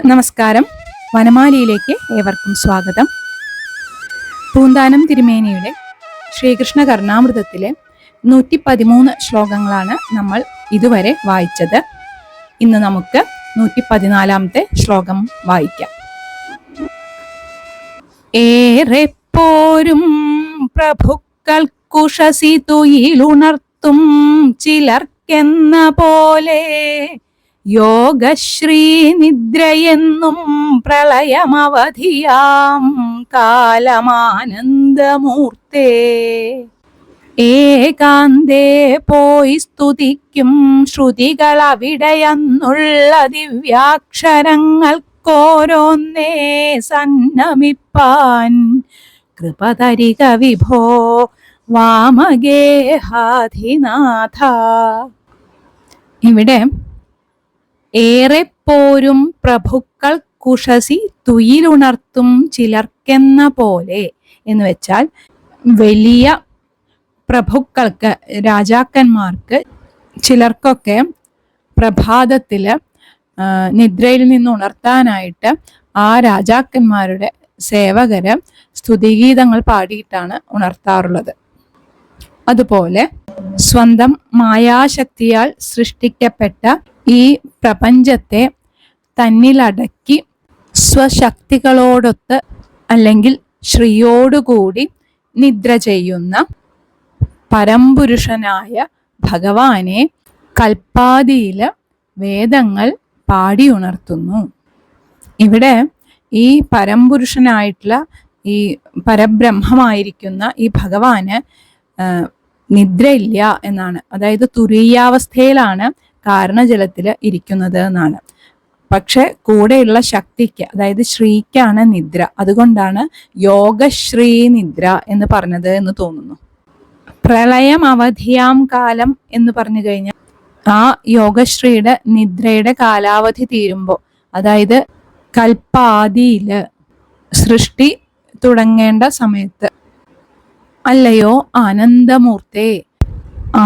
നമസ്കാരം. വനമാലിയിലേക്ക് ഏവർക്കും സ്വാഗതം. പൂന്താനം തിരുമേനിയുടെ ശ്രീകൃഷ്ണ കർണാമൃതത്തിലെ 113 ശ്ലോകങ്ങളാണ് നമ്മൾ ഇതുവരെ വായിച്ചത്. ഇന്ന് നമുക്ക് 114ാമത്തെ ശ്ലോകം വായിക്കാം. ഏറെ പോരും പ്രഭുക്കൾക്കുഷസി തുയിലുണർത്തും ചിലർക്കെന്ന പോലെ യോഗശ്രീ നിദ്രയെന്നും പ്രളയമവധിയാം കാലമാനന്ദമൂർത്തേ. ഏകാന്തേ പോയി സ്തുതിക്കും ശ്രുതികളവിടെയെന്നുള്ള ദിവ്യാക്ഷരങ്ങൾക്കോരോന്നേ സന്നമിപ്പാൻ കൃപതരിക വിഭോ വാമഗേഹാധിനാഥ. ഇവിടെ ഏറെ പോരും പ്രഭുക്കൾ കുഷസി തുയിലുണർത്തും ചിലർക്കെന്ന പോലെ എന്ന് വെച്ചാൽ വലിയ പ്രഭുക്കൾക്ക്, രാജാക്കന്മാർക്ക്, ചിലർക്കൊക്കെ പ്രഭാതത്തിൽ നിദ്രയിൽ നിന്ന് ഉണർത്താനായിട്ട് ആ രാജാക്കന്മാരുടെ സേവകര് സ്തുതിഗീതങ്ങൾ പാടിയിട്ടാണ് ഉണർത്താറുള്ളത്. അതുപോലെ സ്വന്തം മായാശക്തിയാൽ സൃഷ്ടിക്കപ്പെട്ട ഈ പ്രപഞ്ചത്തെ തന്നിലടക്കി സ്വശക്തികളോടൊത്ത് അല്ലെങ്കിൽ ശ്രീയോടുകൂടി നിദ്ര ചെയ്യുന്ന പരംപുരുഷനായ ഭഗവാനെ കൽപ്പാദിയില് വേദങ്ങൾ പാടി ഉണർത്തുന്നു. ഇവിടെ ഈ പരംപുരുഷനായിട്ടുള്ള ഈ പരബ്രഹ്മമായിരിക്കുന്ന ഈ ഭഗവാന് നിദ്രയില്ല എന്നാണ്. അതായത് തുരീയാവസ്ഥയിലാണ് കാരണജലത്തിൽ ഇരിക്കുന്നത് എന്നാണ്. പക്ഷെ കൂടെയുള്ള ശക്തിക്ക്, അതായത് ശ്രീക്കാണ് നിദ്ര. അതുകൊണ്ടാണ് യോഗശ്രീ നിദ്ര എന്ന് പറഞ്ഞത് എന്ന് തോന്നുന്നു. പ്രളയം അവധിയാം കാലം എന്ന് പറഞ്ഞു കഴിഞ്ഞാൽ ആ യോഗശ്രീയുടെ നിദ്രയുടെ കാലാവധി തീരുമ്പോൾ, അതായത് കൽപ്പാദിയില് സൃഷ്ടി തുടങ്ങേണ്ട സമയത്ത്, അല്ലയോ ആനന്ദമൂർത്തേ,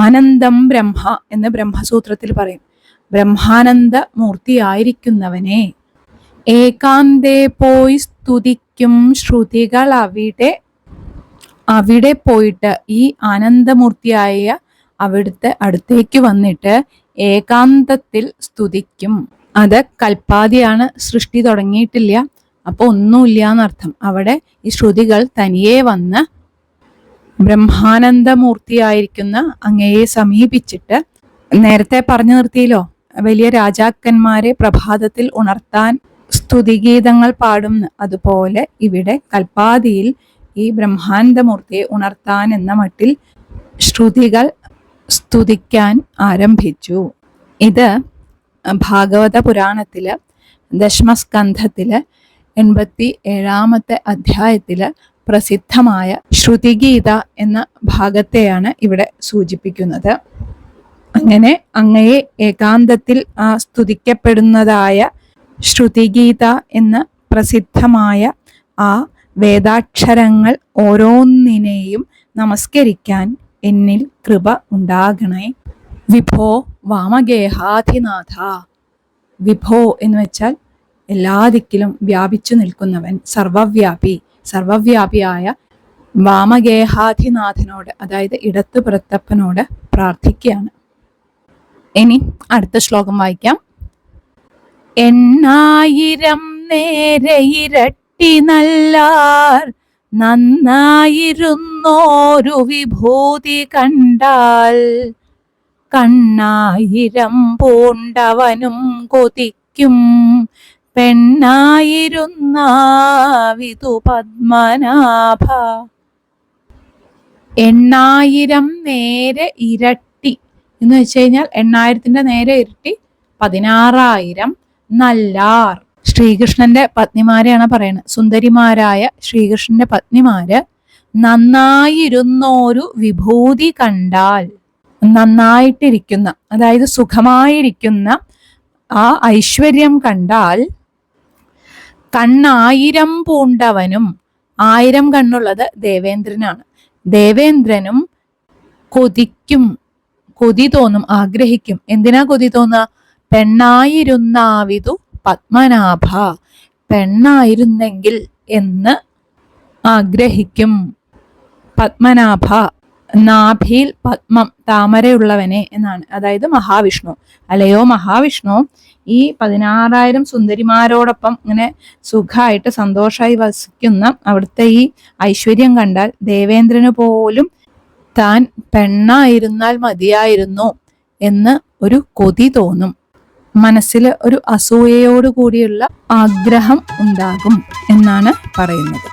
ആനന്ദം ബ്രഹ്മ എന്ന് ബ്രഹ്മസൂത്രത്തിൽ പറയും. ബ്രഹ്മാനന്ദ മൂർത്തിയായിരിക്കുന്നവനെ ഏകാന്തേ പോയി സ്തുതിക്കും ശ്രുതികൾ അവിടെ പോയിട്ട് ഈ ആനന്ദമൂർത്തിയായ അവിടുത്തെ അടുത്തേക്ക് വന്നിട്ട് ഏകാന്തത്തിൽ സ്തുതിക്കും. അത് കൽപ്പാദിയാണ്, സൃഷ്ടി തുടങ്ങിയിട്ടില്ല, അപ്പൊ ഒന്നുമില്ല എന്നർത്ഥം. അവിടെ ഈ ശ്രുതികൾ തനിയെ വന്ന് ബ്രഹ്മാനന്ദമൂർത്തിയായിരിക്കുന്ന അങ്ങയെ സമീപിച്ചിട്ട്, നേരത്തെ പറഞ്ഞു നിർത്തിയല്ലോ വലിയ രാജാക്കന്മാരെ പ്രഭാതത്തിൽ ഉണർത്താൻ സ്തുതിഗീതങ്ങൾ പാടും. അതുപോലെ ഇവിടെ കൽപ്പാദിയിൽ ഈ ബ്രഹ്മാനന്ദമൂർത്തിയെ ഉണർത്താൻ എന്ന മട്ടിൽ ശ്രുതികൾ സ്തുതിക്കാൻ ആരംഭിച്ചു. ഇത് ഭാഗവത പുരാണത്തില് ദശമസ്കന്ധത്തില് 87ാമത്തെ അധ്യായത്തില് പ്രസിദ്ധമായ ശ്രുതിഗീത എന്ന ഭാഗത്തെയാണ് ഇവിടെ സൂചിപ്പിക്കുന്നത്. അങ്ങനെ അങ്ങയെ ഏകാന്തത്തിൽ സ്തുതിക്കപ്പെടുന്നതായ ശ്രുതിഗീത എന്ന പ്രസിദ്ധമായ ആ വേദാക്ഷരങ്ങൾ ഓരോന്നിനെയും നമസ്കരിക്കാൻ എന്നിൽ കൃപ ഉണ്ടാകണേ. വിഭോ വാമഗേഹാധിനാഥ. വിഭോ എന്ന് വെച്ചാൽ എല്ലാ ദിക്കിലും വ്യാപിച്ചു നിൽക്കുന്നവൻ, സർവവ്യാപിയായ വാമഗേഹാധിനാഥനോട്, അതായത് ഇടത്തുപുറത്തപ്പനോട് പ്രാർത്ഥിക്കുകയാണ്. ഇനി അടുത്ത ശ്ലോകം വായിക്കാം. എണ്ണായിരം നേരെ ഇരട്ടി നല്ലാർ നന്നായിരുന്നോരു വിഭൂതി കണ്ടാൽ കണ്ണായിരം പൂണ്ടവനും കൊതിക്കും പെണ്ണായിരുന്നാവിതു പത്മനാഭ. 8000 നേരെ ഇരട്ടി എന്ന് വെച്ച് കഴിഞ്ഞാൽ 8000ന്റെ നേരെ ഇരട്ടി 16000 നല്ലാർ. ശ്രീകൃഷ്ണന്റെ പത്നിമാരെയാണ് പറയുന്നത്. സുന്ദരിമാരായ ശ്രീകൃഷ്ണന്റെ പത്നിമാര് നന്നായിരുന്നോരു വിഭൂതി കണ്ടാൽ, നന്നായിട്ടിരിക്കുന്ന, അതായത് സുഖമായിരിക്കുന്ന ആ ഐശ്വര്യം കണ്ടാൽ, കണ്ണായിരം പൂണ്ടവനും, 1000 കണ്ണുള്ളത് ദേവേന്ദ്രനാണ്, ദേവേന്ദ്രനും കൊതിക്കും, കൊതി തോന്നും, ആഗ്രഹിക്കും. എന്തിനാ കൊതി തോന്നുക? പെണ്ണായിരുന്നാവിതു പത്മനാഭ, പെണ്ണായിരുന്നെങ്കിൽ എന്ന് ആഗ്രഹിക്കും. പത്മനാഭ, നാഭിയിൽ പത്മം, താമരയുള്ളവനെ എന്നാണ്. അതായത് മഹാവിഷ്ണു. അല്ലയോ മഹാവിഷ്ണു, ഈ 16,000 സുന്ദരിമാരോടൊപ്പം ഇങ്ങനെ സുഖമായിട്ട് സന്തോഷമായി വസിക്കുന്ന അവിടുത്തെ ഈ ഐശ്വര്യം കണ്ടാൽ ദേവേന്ദ്രന് പോലും താൻ പെണ്ണായിരുന്നാൽ മതിയായിരുന്നു എന്ന് ഒരു കൊതി തോന്നും. മനസ്സിൽ ഒരു അസൂയയോടു കൂടിയുള്ള ആഗ്രഹം ഉണ്ടാകും എന്നാണ് പറയുന്നത്.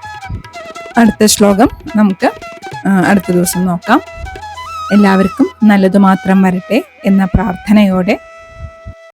അടുത്ത ശ്ലോകം നമുക്ക് അടുത്ത ദിവസം നോക്കാം. എല്ലാവർക്കും നല്ലതു മാത്രം വരട്ടെ എന്ന പ്രാർത്ഥനയോടെ